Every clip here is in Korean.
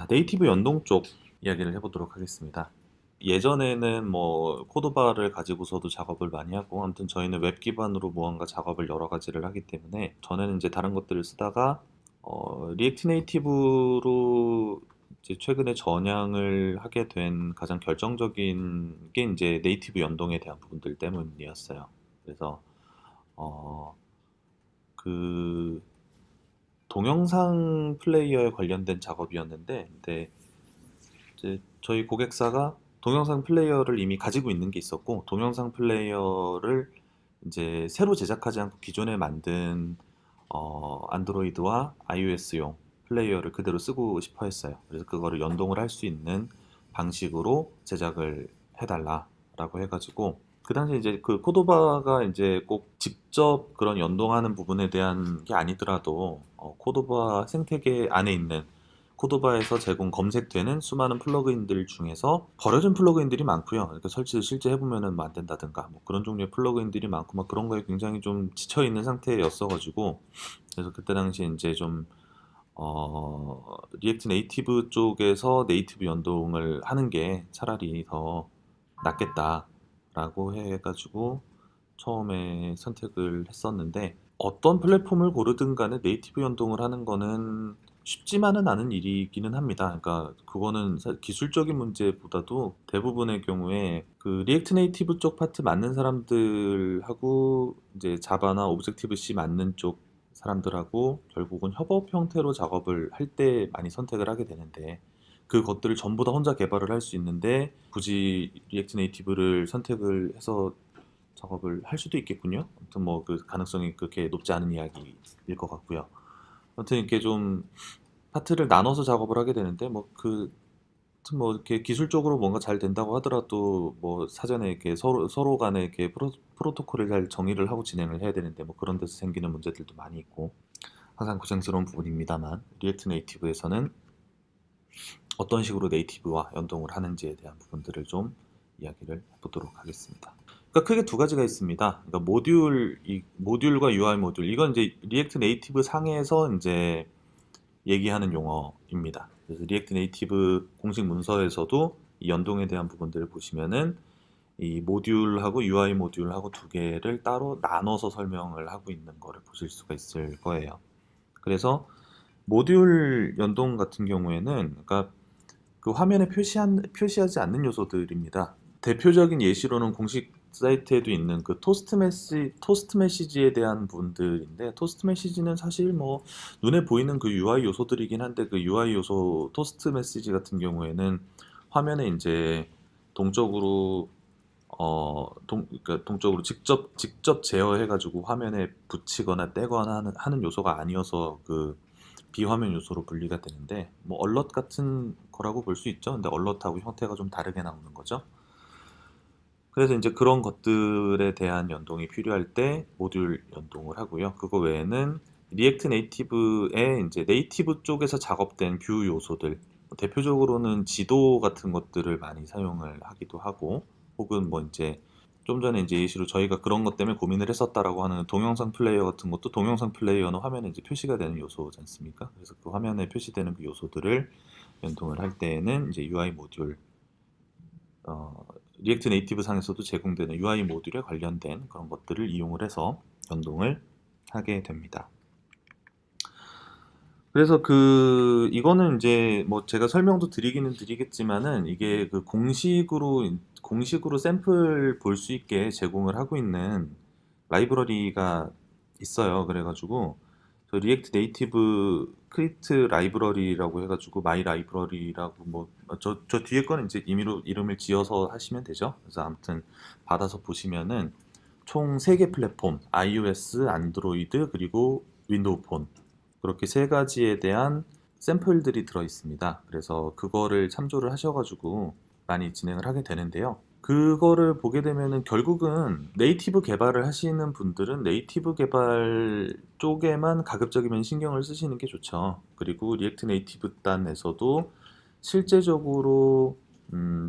네이티브 연동 쪽 이야기를 해보도록 하겠습니다. 예전에는 뭐 코드바를 가지고서도 작업을 많이 하고, 아무튼 저희는 웹 기반으로 무언가 작업을 여러 가지를 하기 때문에 저는 이제 다른 것들을 쓰다가 리액트 네이티브로 이제 최근에 전향을 하게 된 가장 결정적인 게 이제 네이티브 연동에 대한 부분들 때문이었어요. 그래서 어, 그 동영상 플레이어에 관련된 작업이었는데, 근데 이제 저희 고객사가 동영상 플레이어를 이미 가지고 있는 게 있었고, 동영상 플레이어를 이제 새로 제작하지 않고 기존에 만든 안드로이드와 iOS용 플레이어를 그대로 쓰고 싶어 했어요. 그래서 그거를 연동을 할 수 있는 방식으로 제작을 해달라라고 해가지고, 그 당시에 이제 그 코도바가 이제 꼭 직접 그런 연동하는 부분에 대한 게 아니더라도 코도바 생태계 안에 있는 코도바에서 제공 검색되는 수많은 플러그인들 중에서 버려진 플러그인들이 많고요. 그러니까 실제 해보면은 뭐안 된다든가 뭐 그런 종류의 플러그인들이 많고 막 그런 거에 굉장히 좀 지쳐 있는 상태였어가지고, 그래서 그때 당시에 이제 좀 리액트 네이티브 쪽에서 네이티브 연동을 하는 게 차라리 더 낫겠다라고 해가지고 처음에 선택을 했었는데, 어떤 플랫폼을 고르든 간에 네이티브 연동을 하는 거는 쉽지만은 않은 일이기는 합니다. 그러니까 그거는 기술적인 문제보다도 대부분의 경우에 그 리액트 네이티브 쪽 파트 맞는 사람들하고 이제 자바나 오브젝티브 C 맞는 쪽 사람들하고 결국은 협업 형태로 작업을 할 때 많이 선택을 하게 되는데, 그 것들을 전부 다 혼자 개발을 할 수 있는데 굳이 리액트 네이티브를 선택을 해서 작업을 할 수도 있겠군요. 아무튼 뭐 그 가능성이 그렇게 높지 않은 이야기일 것 같고요. 아무튼 이렇게 좀 파트를 나눠서 작업을 하게 되는데, 아무튼 뭐 이렇게 기술적으로 뭔가 잘 된다고 하더라도 뭐 사전에 이렇게 서로 간에 이렇게 프로토콜을 잘 정의를 하고 진행을 해야 되는데, 뭐 그런 데서 생기는 문제들도 많이 있고 항상 고생스러운 부분입니다만, 리액트 네이티브에서는 어떤 식으로 네이티브와 연동을 하는지에 대한 부분들을 좀 이야기를 해보도록 하겠습니다. 그러니까 크게 두 가지가 있습니다. 그러니까 모듈과 UI 모듈. 이건 이제 리액트 네이티브 상에서 이제 얘기하는 용어입니다. 그래서 리액트 네이티브 공식 문서에서도 이 연동에 대한 부분들을 보시면은 이 모듈하고 UI 모듈하고 두 개를 따로 나눠서 설명을 하고 있는 거를 보실 수가 있을 거예요. 그래서 모듈 연동 같은 경우에는, 그러니까 그 화면에 표시하지 않는 요소들입니다. 대표적인 예시로는 공식 사이트에도 있는 그 토스트 메시지에 대한 분들인데, 토스트 메시지는 사실 뭐 눈에 보이는 그 UI 요소들이긴 한데, 그 UI 요소 토스트 메시지 같은 경우에는 화면에 이제 동적으로 그러니까 동적으로 직접 제어해가지고 화면에 붙이거나 떼거나 하는 요소가 아니어서 그 비화면 요소로 분리가 되는데, 뭐 얼럿 같은 거라고 볼 수 있죠. 근데 얼럿하고 형태가 좀 다르게 나오는 거죠. 그래서 이제 그런 것들에 대한 연동이 필요할 때 모듈 연동을 하고요. 그거 외에는 리액트 네이티브의 이제 네이티브 쪽에서 작업된 뷰 요소들, 대표적으로는 지도 같은 것들을 많이 사용을 하기도 하고, 혹은 뭐 이제 좀 전에 이제 예시로 저희가 그런 것 때문에 고민을 했었다라고 하는 동영상 플레이어 같은 것도, 동영상 플레이어는 화면에 이제 표시가 되는 요소지 않습니까? 그래서 그 화면에 표시되는 그 요소들을 연동을 할 때에는 이제 UI 모듈, 어, 리액트 네이티브 상에서도 제공되는 UI 모듈에 관련된 그런 것들을 이용을 해서 연동을 하게 됩니다. 그래서 이거는 이제 뭐 제가 설명도 드리기는 드리겠지만은, 이게 그 공식으로 샘플 볼 수 있게 제공을 하고 있는 라이브러리가 있어요. 그래가지고 저 리액트 네이티브 크리트 라이브러리라고 해가지고 마이 라이브러리라고, 뭐 저 뒤에 거는 이제 임의로 이름을 지어서 하시면 되죠. 그래서 아무튼 받아서 보시면은 총 3개 플랫폼, iOS, 안드로이드, 그리고 윈도우 폰, 그렇게 세 가지에 대한 샘플들이 들어 있습니다. 그래서 그거를 참조를 하셔가지고 많이 진행을 하게 되는데요. 그거를 보게 되면은 결국은 네이티브 개발을 하시는 분들은 네이티브 개발 쪽에만 가급적이면 신경을 쓰시는 게 좋죠. 그리고 리액트 네이티브 단에서도 실제적으로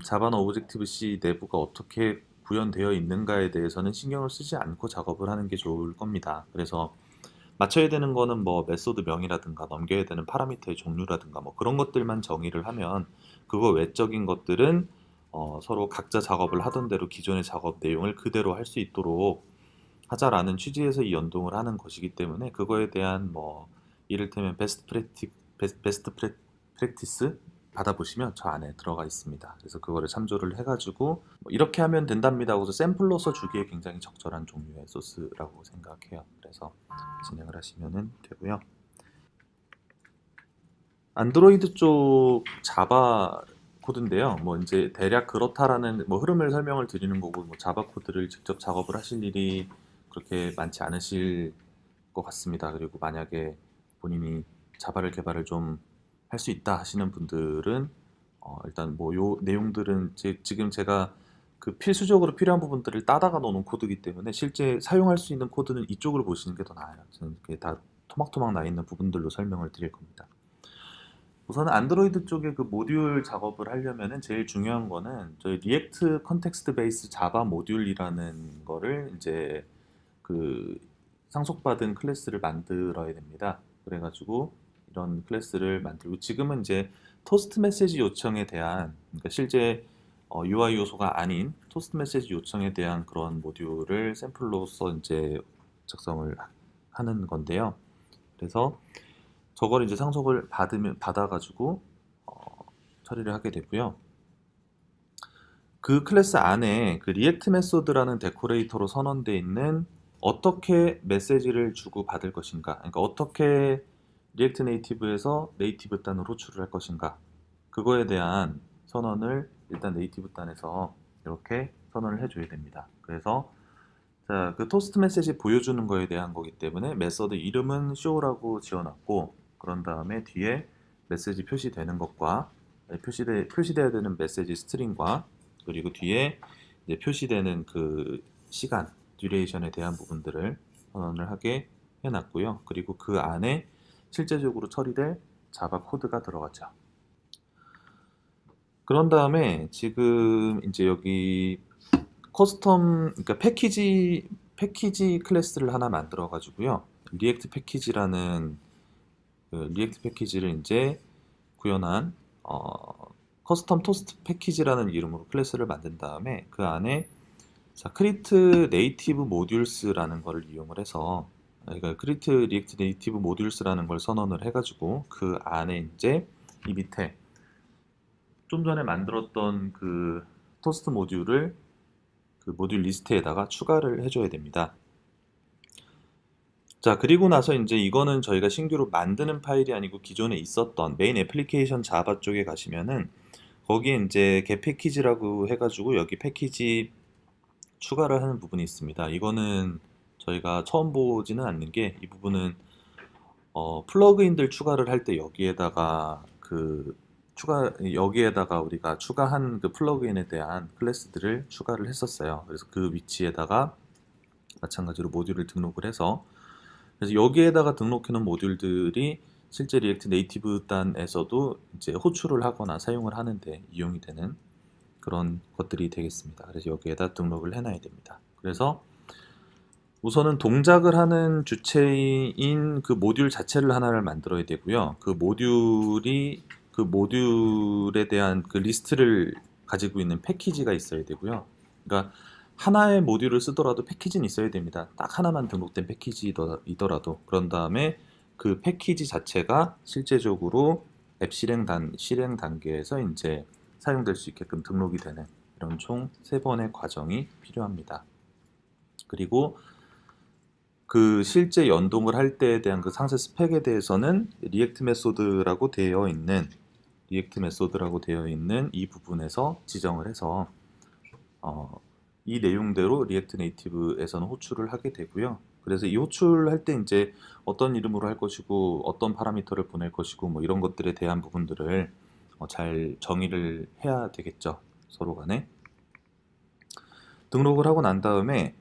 자바나 오브젝티브 C 내부가 어떻게 구현되어 있는가에 대해서는 신경을 쓰지 않고 작업을 하는 게 좋을 겁니다. 그래서 맞춰야 되는 거는 뭐 메소드 명이라든가 넘겨야 되는 파라미터의 종류라든가 뭐 그런 것들만 정의를 하면 그거 외적인 것들은 서로 각자 작업을 하던 대로 기존의 작업 내용을 그대로 할 수 있도록 하자라는 취지에서 이 연동을 하는 것이기 때문에 그거에 대한 뭐 이를테면 베스트 프랙티스 받아보시면 저 안에 들어가 있습니다. 그래서 그거를 참조를 해가지고 뭐 이렇게 하면 된답니다 하고서 샘플로서 주기에 굉장히 적절한 종류의 소스라고 생각해요. 그래서 진행을 하시면 되고요. 안드로이드 쪽 자바 코드인데요. 뭐 이제 대략 그렇다라는 뭐 흐름을 설명을 드리는 거고 뭐 자바 코드를 직접 작업을 하실 일이 그렇게 많지 않으실 것 같습니다. 그리고 만약에 본인이 자바를 개발을 좀 할 수 있다 하시는 분들은 일단 뭐 요 내용들은 지금 제가 그 필수적으로 필요한 부분들을 따다가 놓은 코드이기 때문에 실제 사용할 수 있는 코드는 이쪽을 보시는 게 더 나아요. 저는 이게 다 토막토막 나 있는 부분들로 설명을 드릴 겁니다. 우선 안드로이드 쪽에 그 모듈 작업을 하려면은 제일 중요한 거는 저희 리액트 컨텍스트 베이스 자바 모듈이라는 거를 이제 그 상속받은 클래스를 만들어야 됩니다. 그래가지고 이런 클래스를 만들고 지금은 이제 토스트 메시지 요청에 대한 그러니까 실제 UI 요소가 아닌 토스트 메시지 요청에 대한 그런 모듈을 샘플로서 이제 작성을 하는 건데요. 그래서 저걸 이제 상속을 받아가지고 처리를 하게 되고요. 그 클래스 안에 그 리액트 메소드라는 데코레이터로 선언되어 있는 어떻게 메시지를 주고 받을 것인가, 그러니까 어떻게 리액트 네이티브에서 네이티브 단으로 호출을 할 것인가, 그거에 대한 선언을 일단 네이티브 단에서 이렇게 선언을 해줘야 됩니다. 그래서 자, 그 토스트 메시지 보여주는 거에 대한 거기 때문에 메서드 이름은 show라고 지어놨고 그런 다음에 뒤에 메시지 표시되는 것과 표시돼야 되는 메시지 스트링과 그리고 뒤에 이제 표시되는 그 시간, 듀레이션에 대한 부분들을 선언을 하게 해놨고요. 그리고 그 안에 실제적으로 처리될 자바 코드가 들어가죠. 그런 다음에 지금 이제 여기 커스텀, 그러니까 패키지 클래스를 하나 만들어 가지고요. 리액트 패키지라는 그 리액트 패키지를 이제 구현한 커스텀 토스트 패키지라는 이름으로 클래스를 만든 다음에 그 안에 자, 크리트 네이티브 모듈스라는 걸 이용을 해서 그러니까 크리트 리액트 네이티브 모듈스라는 걸 선언을 해가지고 그 안에 이제 이 밑에 좀 전에 만들었던 그 토스트 모듈을 그 모듈 리스트에다가 추가를 해줘야 됩니다. 자, 그리고 나서 이제 이거는 저희가 신규로 만드는 파일이 아니고 기존에 있었던 메인 애플리케이션 자바 쪽에 가시면은 거기에 이제 get 패키지라고 해가지고 여기 패키지 추가를 하는 부분이 있습니다. 이거는 저희가 처음 보지는 않는 게 이 부분은 플러그인들 추가를 할 때 여기에다가 여기에다가 우리가 추가한 그 플러그인에 대한 클래스들을 추가를 했었어요. 그래서 그 위치에다가 마찬가지로 모듈을 등록을 해서 그래서 여기에다가 등록해 놓은 모듈들이 실제 리액트 네이티브 단에서도 이제 호출을 하거나 사용을 하는데 이용이 되는 그런 것들이 되겠습니다. 그래서 여기에다 등록을 해놔야 됩니다. 그래서 우선은 동작을 하는 주체인 그 모듈 자체를 하나를 만들어야 되고요. 그 모듈에 대한 그 리스트를 가지고 있는 패키지가 있어야 되고요. 그러니까 하나의 모듈을 쓰더라도 패키지는 있어야 됩니다. 딱 하나만 등록된 패키지이더라도 그런 다음에 그 패키지 자체가 실제적으로 앱 실행 단계에서 이제 사용될 수 있게끔 등록이 되는 이런 총 3번의 과정이 필요합니다. 그리고 그 실제 연동을 할 때에 대한 그 상세 스펙에 대해서는 리액트 메소드라고 되어 있는 이 부분에서 지정을 해서 이 내용대로 리액트 네이티브에서는 호출을 하게 되고요. 그래서 이 호출할 때 이제 어떤 이름으로 할 것이고 어떤 파라미터를 보낼 것이고 뭐 이런 것들에 대한 부분들을 잘 정의를 해야 되겠죠. 서로 간에. 등록을 하고 난 다음에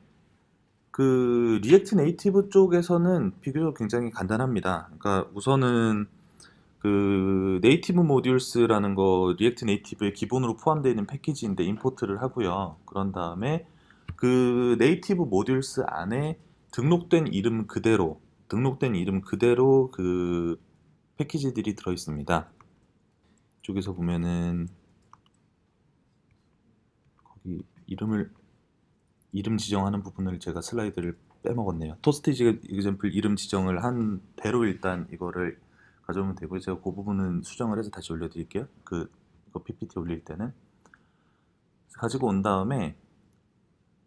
그 리액트 네이티브 쪽에서는 비교적 굉장히 간단합니다. 그러니까 우선은 그 네이티브 모듈스라는 거 리액트 네이티브에 기본으로 포함되어 있는 패키지인데 임포트를 하고요. 그런 다음에 그 네이티브 모듈스 안에 등록된 이름 그대로 등록된 이름 그대로 그 패키지들이 들어 있습니다. 이쪽에서 보면은 거기 이름 지정하는 부분을 제가 슬라이드를 빼먹었네요. 토스티지 example 이름 지정을 한 대로 일단 이거를 가져오면 되고요. 제가 그 부분은 수정을 해서 다시 올려드릴게요. 이거 PPT 올릴 때는 가지고 온 다음에,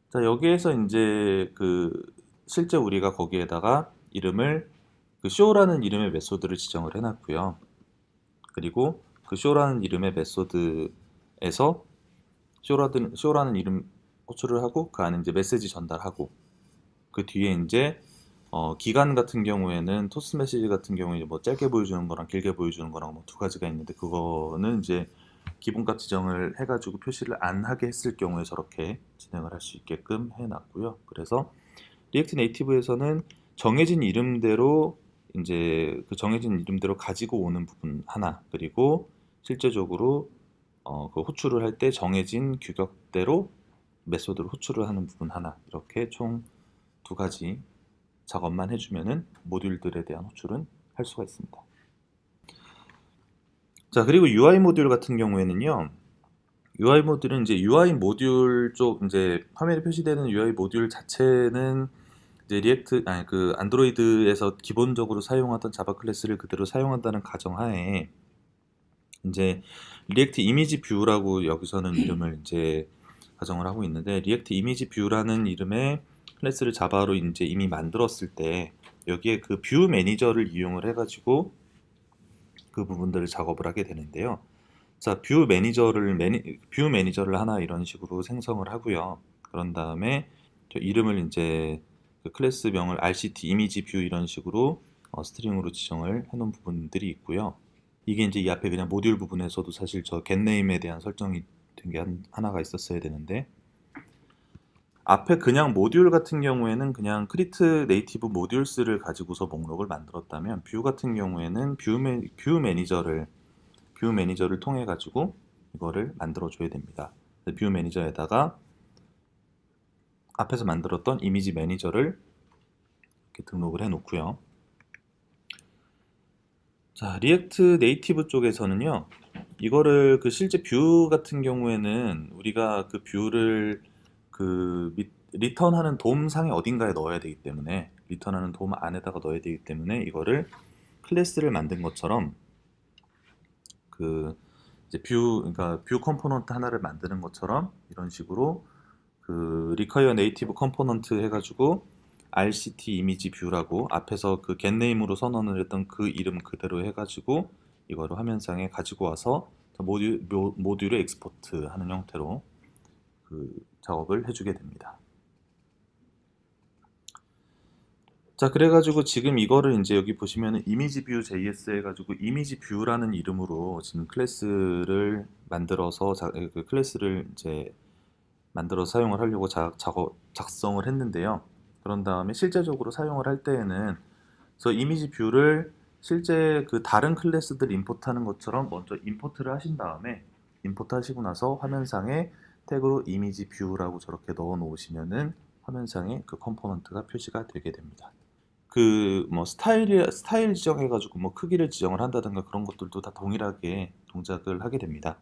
자, 여기에서 이제 실제 우리가 거기에다가 이름을 쇼라는 이름의 메소드를 지정을 해놨고요. 그리고 그 쇼라는 이름의 메소드에서 쇼라는 이름 호출을 하고 그 안에 이제 메시지 전달하고, 그 뒤에 이제 기간 같은 경우에는 토스 메시지 같은 경우에 뭐 짧게 보여주는 거랑 길게 보여주는 거랑 뭐 두 가지가 있는데, 그거는 이제 기본값 지정을 해가지고 표시를 안 하게 했을 경우에 저렇게 진행을 할 수 있게끔 해놨고요. 그래서 리액트 네이티브에서는 정해진 이름대로 이제 그 정해진 이름대로 가지고 오는 부분 하나, 그리고 실제적으로 그 호출을 할 때 정해진 규격대로 메소드를 호출을 하는 부분 하나, 이렇게 총 두 가지 작업만 해주면은 모듈들에 대한 호출은 할 수가 있습니다. 자, 그리고 UI 모듈 같은 경우에는요, UI 모듈은 이제 UI 모듈 쪽 이제 화면에 표시되는 UI 모듈 자체는 이제 안드로이드에서 기본적으로 사용하던 자바 클래스를 그대로 사용한다는 가정하에 이제 리액트 이미지 뷰라고 여기서는 이름을 이제 가정을 하고 있는데, 리액트 이미지 뷰라는 이름의 클래스를 자바로 이제 이미 만들었을 때 여기에 그 뷰 매니저를 이용을 해가지고 그 부분들을 작업을 하게 되는데요. 자, 뷰 매니저를 하나 이런 식으로 생성을 하고요. 그런 다음에 저 이름을 이제 그 클래스명을 RCT 이미지 뷰 이런 식으로 스트링으로 지정을 해놓은 부분들이 있고요. 이게 이제 이 앞에 그냥 모듈 부분에서도 사실 저 getName에 대한 설정이 된 게 하나가 있었어야 되는데, 앞에 그냥 모듈 같은 경우에는 그냥 크리트 네이티브 모듈스를 가지고서 목록을 만들었다면, 뷰 같은 경우에는 뷰 매니저를 통해 가지고 이거를 만들어 줘야 됩니다. 뷰 매니저에다가 앞에서 만들었던 이미지 매니저를 이렇게 등록을 해 놓고요. 자, 리액트 네이티브 쪽에서는요, 이거를 실제 뷰 같은 경우에는 우리가 그 뷰를 리턴하는 돔 상에 어딘가에 넣어야 되기 때문에, 리턴하는 돔 안에다가 넣어야 되기 때문에 이거를 클래스를 만든 것처럼 이제 그러니까 뷰 컴포넌트 하나를 만드는 것처럼 이런 식으로 require native component 해가지고 RCT 이미지 뷰라고 앞에서 그 getName으로 선언을 했던 그 이름 그대로 해가지고 이거를 화면상에 가지고 와서 모듈에 엑스포트 하는 형태로 작업을 해주게 됩니다. 자, 그래가지고 지금 이거를 이제 여기 보시면은 이미지 뷰 JS 해가지고 이미지 뷰라는 이름으로 지금 클래스를 만들어서 그 클래스를 이제 만들어서 사용을 하려고 작성을 했는데요. 그런 다음에 실제적으로 사용을 할 때에는 그래서 이미지 뷰를 실제 그 다른 클래스들 임포트하는 것처럼 먼저 임포트를 하신 다음에, 임포트 하시고 나서 화면상에 태그로 이미지 뷰라고 저렇게 넣어 놓으시면은 화면상에 그 컴포넌트가 표시가 되게 됩니다. 뭐 스타일 지정해가지고 뭐 크기를 지정을 한다든가 그런 것들도 다 동일하게 동작을 하게 됩니다.